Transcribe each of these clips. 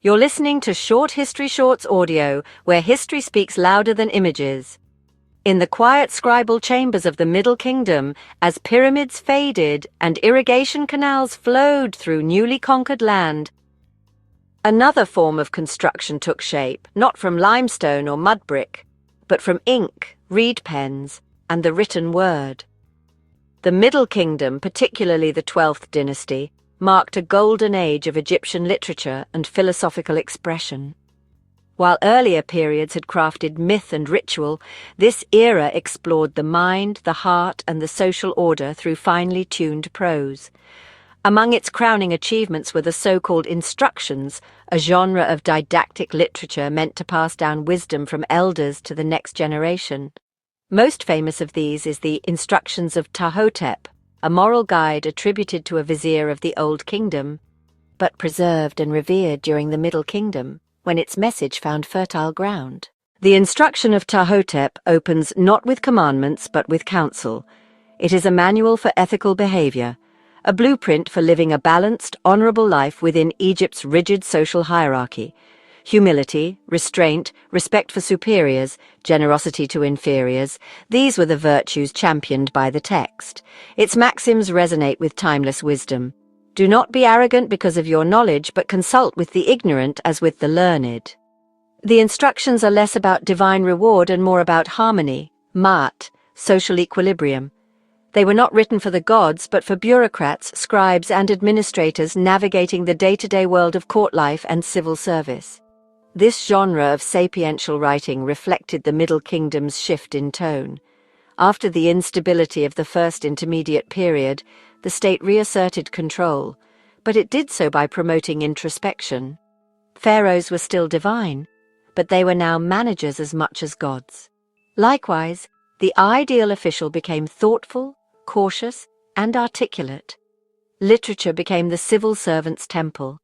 You're listening to Short History Shorts audio, where history speaks louder than images. In the quiet scribal chambers of the Middle Kingdom, as pyramids faded and irrigation canals flowed through newly conquered land, another form of construction took shape, not from limestone or mud brick, but from ink, reed pens, and the written word. The Middle Kingdom, particularly the 12th dynasty, marked a golden age of Egyptian literature and philosophical expression. While earlier periods had crafted myth and ritual, this era explored the mind, the heart, and the social order through finely tuned prose. Among its crowning achievements were the so-called instructions, a genre of didactic literature meant to pass down wisdom from elders to the next generation. Most famous of these is the Instructions of Ptahhotep, a moral guide attributed to a vizier of the Old Kingdom, but preserved and revered during the Middle Kingdom, when its message found fertile ground. The Instruction of Ptahhotep opens not with commandments but with counsel. It is a manual for ethical behavior, a blueprint for living a balanced, honorable life within Egypt's rigid social hierarchy. Humility, restraint, respect for superiors, generosity to inferiors, these were the virtues championed by the text. Its maxims resonate with timeless wisdom. Do not be arrogant because of your knowledge, but consult with the ignorant as with the learned. The instructions are less about divine reward and more about harmony, ma'at, social equilibrium. They were not written for the gods, but for bureaucrats, scribes, and administrators navigating the day-to-day world of court life and civil service. This genre of sapiential writing reflected the Middle Kingdom's shift in tone. After the instability of the First Intermediate Period, the state reasserted control, but it did so by promoting introspection. Pharaohs were still divine, but they were now managers as much as gods. Likewise, the ideal official became thoughtful, cautious, and articulate. Literature became the civil servant's temple.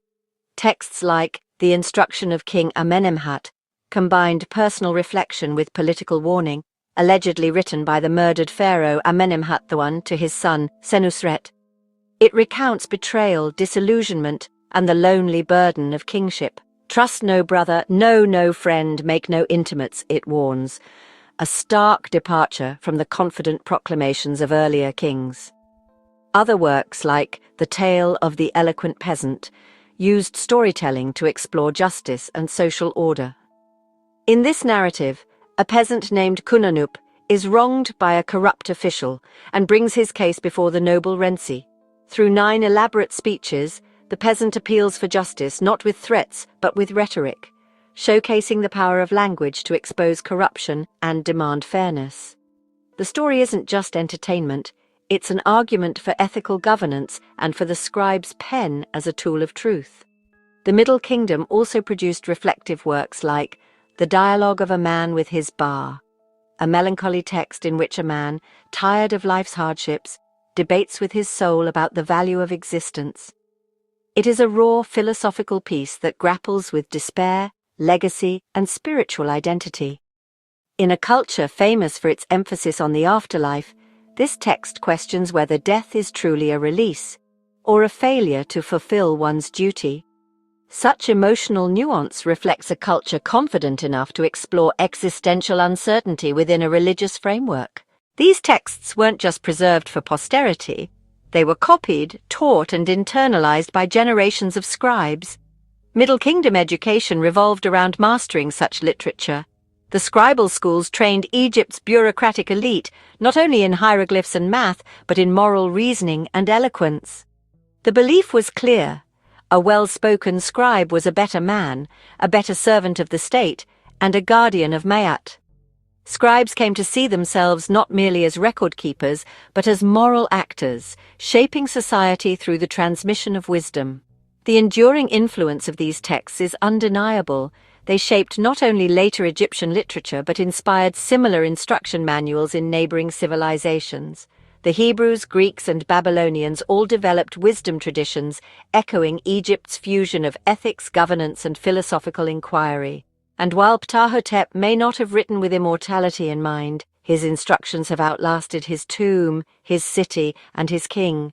Texts like The Instruction of King Amenemhat combined personal reflection with political warning, allegedly written by the murdered pharaoh Amenemhat I to his son Senusret. It recounts betrayal, disillusionment, and the lonely burden of kingship. Trust no brother, know no friend, make no intimates, it warns. A stark departure from the confident proclamations of earlier kings. Other works, like The Tale of the Eloquent Peasant, used storytelling to explore justice and social order. In this narrative, a peasant named Kunanup is wronged by a corrupt official and brings his case before the noble Renzi. Through 9 elaborate speeches, the peasant appeals for justice not with threats but with rhetoric, showcasing the power of language to expose corruption and demand fairness. The story isn't just entertainment, it's an argument for ethical governance and for the scribe's pen as a tool of truth. The Middle Kingdom also produced reflective works like The Dialogue of a Man with His Bar, a melancholy text in which a man, tired of life's hardships, debates with his soul about the value of existence. It is a raw philosophical piece that grapples with despair, legacy, and spiritual identity. In a culture famous for its emphasis on the afterlife, this text questions whether death is truly a release, or a failure to fulfill one's duty. Such emotional nuance reflects a culture confident enough to explore existential uncertainty within a religious framework. These texts weren't just preserved for posterity, they were copied, taught, and internalized by generations of scribes. Middle Kingdom education revolved around mastering such literature. The scribal schools trained Egypt's bureaucratic elite not only in hieroglyphs and math, but in moral reasoning and eloquence. The belief was clear. A well-spoken scribe was a better man, a better servant of the state, and a guardian of Ma'at. Scribes came to see themselves not merely as record keepers, but as moral actors, shaping society through the transmission of wisdom. The enduring influence of these texts is undeniable. They shaped not only later Egyptian literature but inspired similar instruction manuals in neighboring civilizations. The Hebrews, Greeks, and Babylonians all developed wisdom traditions echoing Egypt's fusion of ethics, governance, and philosophical inquiry. And while Ptahhotep may not have written with immortality in mind, his instructions have outlasted his tomb, his city, and his king,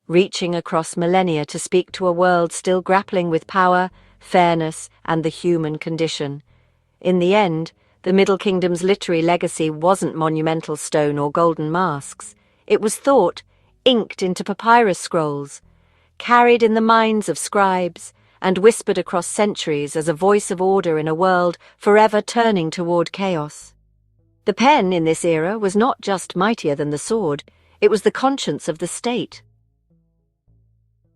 reaching across millennia to speak to a world still grappling with power, fairness, and the human condition. In the end, the Middle Kingdom's literary legacy wasn't monumental stone or golden masks. It was thought, inked into papyrus scrolls, carried in the minds of scribes, and whispered across centuries as a voice of order in a world forever turning toward chaos. The pen in this era was not just mightier than the sword, it was the conscience of the state.